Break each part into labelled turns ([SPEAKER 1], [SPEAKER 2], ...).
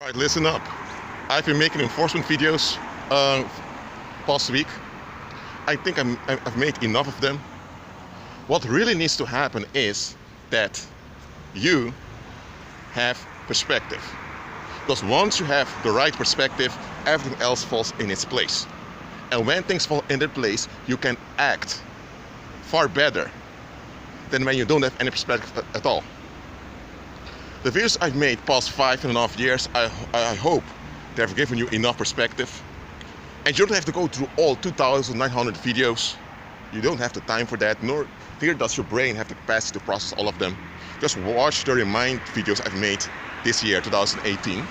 [SPEAKER 1] All right, listen up. I've been making enforcement videos past week. I think I've made enough of them. What really needs to happen is that you have perspective. Because once you have the right perspective, everything else falls in its place. And when things fall in their place, you can act far better than when you don't have any perspective at all. The videos I've made past 5.5 years, I hope they have given you enough perspective. And you don't have to go through all 2,900 videos. You don't have the time for that, nor does your brain have the capacity to process all of them. Just watch the remind videos I've made this year, 2018.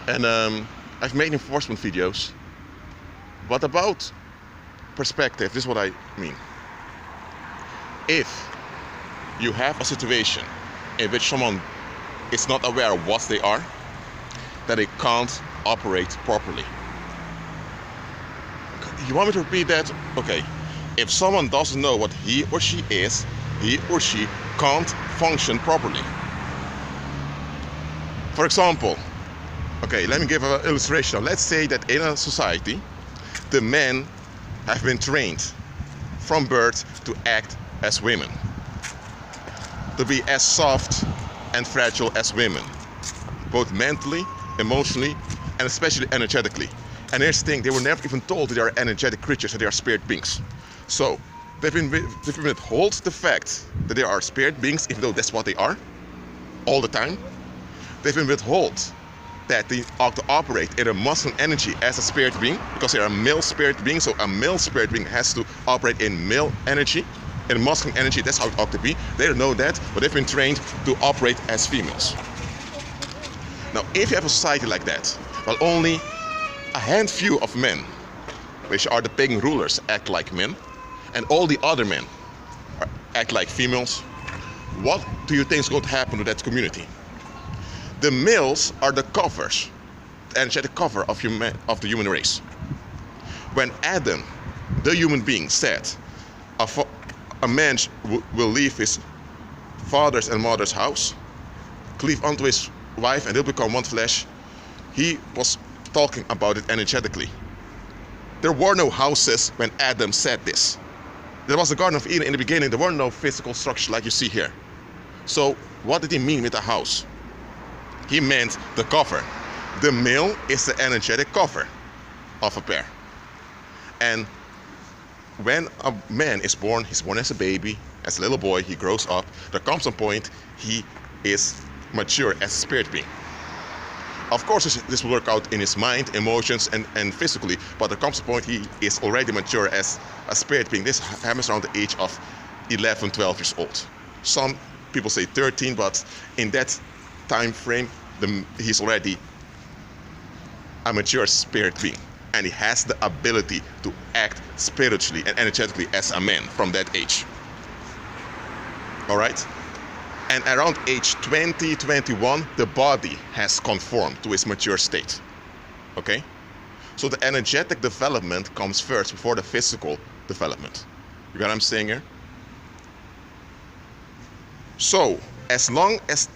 [SPEAKER 1] And I've made enforcement videos. But about perspective, this is what I mean. If you have a situation in which someone is not aware of what they are, that they can't operate properly. You want me to repeat that? Okay. If someone doesn't know what he or she is, he or she can't function properly. For example, okay, let me give an illustration. Let's say that in a society, the men have been trained from birth to act as women, to be as soft and fragile as women, both mentally, emotionally, and especially energetically. And here's the thing, they were never even told that they are energetic creatures, that they are spirit beings. So they've been withhold the fact that they are spirit beings, even though that's what they are, all the time. They've been withhold that they ought to operate in a masculine energy as a spirit being, because they are a male spirit being, so a male spirit being has to operate in male energy. In masculine energy, that's how it ought to be. They don't know that, but they've been trained to operate as females. Now, if you have a society like that, well, only a handful of men, which are the pagan rulers, act like men, and all the other men act like females, what do you think is going to happen to that community? The males are the covers, the energetic cover of the human race. When Adam, the human being, said, a man will leave his father's and mother's house, cleave unto his wife, and they'll become one flesh, he was talking about it energetically. There were no houses when Adam said this. There was the Garden of Eden in the beginning. There were no physical structure like you see here. So what did he mean with a house? He meant the cover. The male is the energetic cover of a pair. And when a man is born, he's born as a baby, as a little boy, he grows up. There comes a point he is mature as a spirit being. Of course, this will work out in his mind, emotions, and physically, but there comes a point he is already mature as a spirit being. This happens around the age of 11, 12 years old. Some people say 13, but in that time frame, he's already a mature spirit being. And he has the ability to act spiritually and energetically as a man from that age. All right? And around age 20, 21, the body has conformed to its mature state. Okay? So the energetic development comes first before the physical development. You got what I'm saying here? So, as long as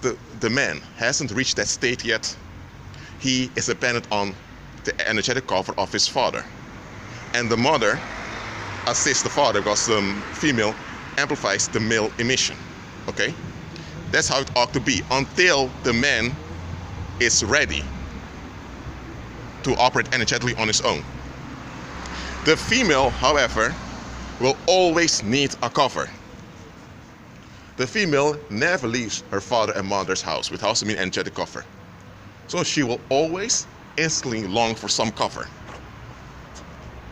[SPEAKER 1] the man hasn't reached that state yet, he is dependent on the energetic cover of his father. And the mother assists the father because the female amplifies the male emission. Okay? That's how it ought to be until the man is ready to operate energetically on his own. The female, however, will always need a cover. The female never leaves her father and mother's house without some energetic cover. So she will always instantly long for some cover.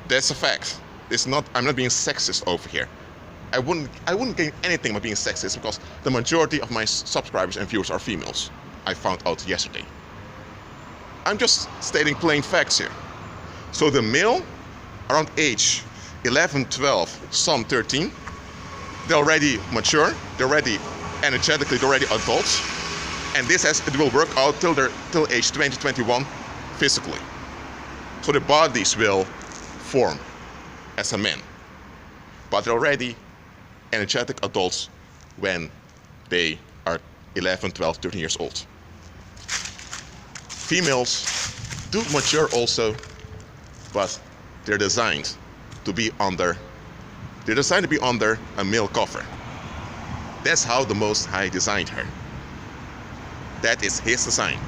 [SPEAKER 1] That's a fact. I'm not being sexist over here. I wouldn't gain anything by being sexist because the majority of my subscribers and viewers are females. I found out yesterday. I'm just stating plain facts here. So the male, around age 11, 12, some 13, they're already mature, they're already energetically, they're already adults, and it will work out till age 20, 21 physically. So the bodies will form as a man, but they're already energetic adults when they are 11, 12, 13 years old. females do mature also, but they're designed to be under a male cover. That's how the Most High designed her. That is his design.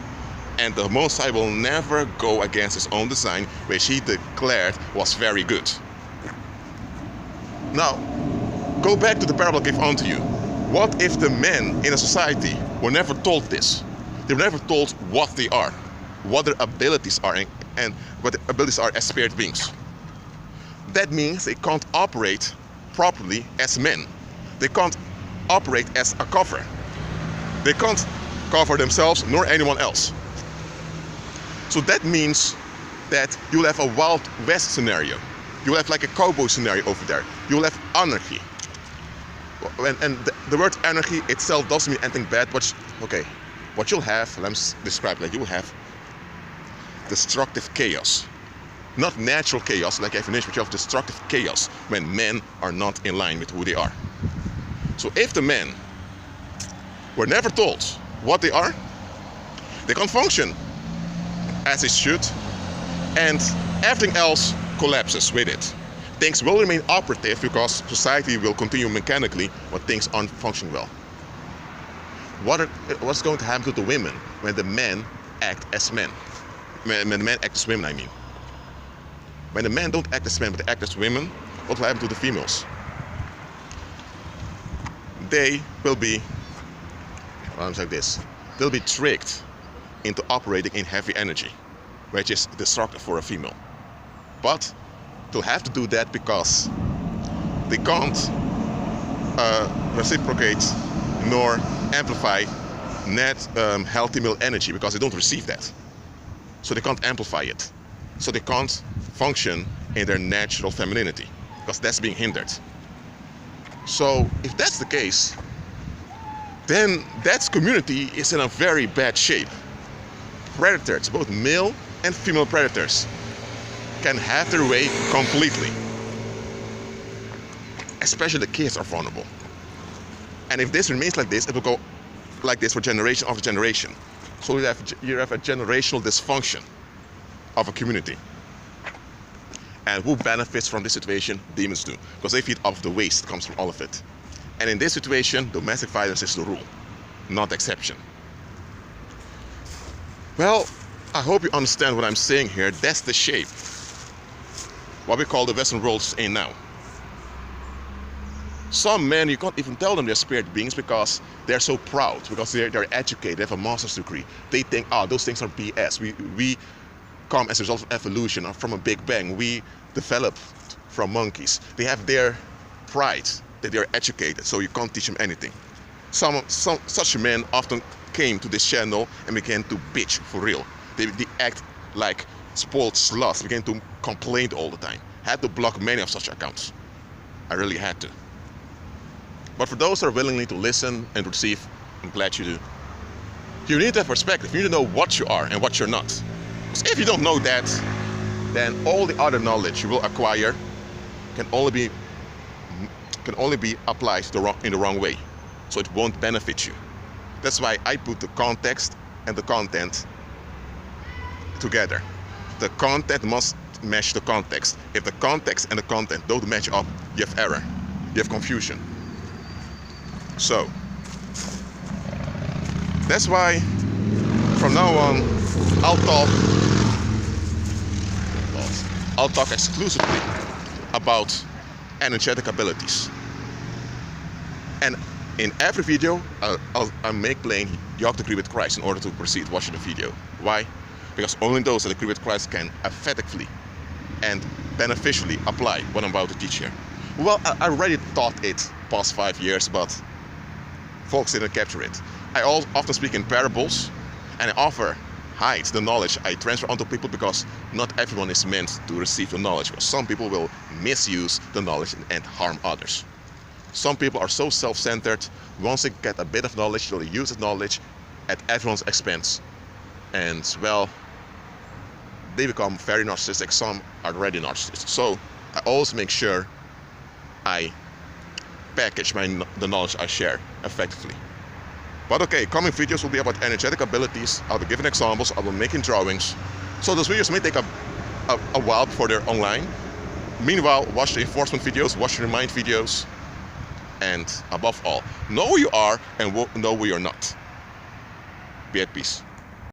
[SPEAKER 1] And the Most High will never go against his own design, which he declared was very good. Now, go back to the parable I gave unto you. What if the men in a society were never told this? They were never told what they are, what their abilities are, and what their abilities are as spirit beings. That means they can't operate properly as men. They can't operate as a cover. They can't cover themselves nor anyone else. So that means that you'll have a Wild West scenario. You'll have like a cowboy scenario over there. You'll have anarchy. And the word anarchy itself doesn't mean anything bad, but okay, what you'll have, let me describe it, you will have destructive chaos. Not natural chaos like definition, but you have destructive chaos when men are not in line with who they are. So if the men were never told what they are, they can't function as they should, and everything else collapses with it. Things will remain operative because society will continue mechanically when things aren't functioning well. What's going to happen to the women when the men act as men? When the men act as women, I mean. When the men don't act as men but they act as women, what will happen to the females? They will be, like this, they'll be tricked into operating in heavy energy, which is destructive for a female. But they'll have to do that because they can't reciprocate nor amplify net healthy male energy because they don't receive that. So they can't amplify it. So they can't function in their natural femininity because that's being hindered. So if that's the case, then that community is in a very bad shape. Predators, both male and female predators, can have their way completely. Especially the kids are vulnerable. And if this remains like this, it will go like this for generation after generation. So you have a generational dysfunction of a community. And who benefits from this situation? Demons do. Because they feed off the waste that comes from all of it. And in this situation, domestic violence is the rule, not the exception. Well, I hope you understand what I'm saying here. That's the shape. What we call the Western world is in now. Some men, you can't even tell them they're spirit beings because they're so proud, because they're educated, they have a master's degree. They think, those things are BS. We come as a result of evolution or from a big bang. We developed from monkeys. They have their pride that they're educated, so you can't teach them anything. Such men often came to this channel and began to bitch for real. They act like spoiled sluts, began to complain all the time. Had to block many of such accounts. I really had to. But for those who are willing to listen and receive, I'm glad you do. You need to have perspective. You need to know what you are and what you're not. Because if you don't know that, then all the other knowledge you will acquire can only be applied in the wrong way. So it won't benefit you. That's why I put the context and the content together. The content must match the context. If the context and the content don't match up, you have error. You have confusion. So, that's why from now on, I'll talk exclusively about energetic abilities. And in every video, I'll make plain you have to agree with Christ in order to proceed watching the video. Why? Because only those that agree with Christ can effectively and beneficially apply what I'm about to teach here. Well, I already taught it past 5 years, but folks didn't capture it. I often speak in parables, and I hide the knowledge I transfer onto people because not everyone is meant to receive the knowledge. Because some people will misuse the knowledge and harm others. Some people are so self-centered, once they get a bit of knowledge, they'll use the knowledge at everyone's expense. And well, they become very narcissistic. Some are already narcissists. So I always make sure I package the knowledge I share effectively. But okay, coming videos will be about energetic abilities. I'll be giving examples, I'll be making drawings. So those videos may take a while before they're online. Meanwhile, watch the enforcement videos, watch the remind videos, and above all, know who you are and know who you're not. Be at peace.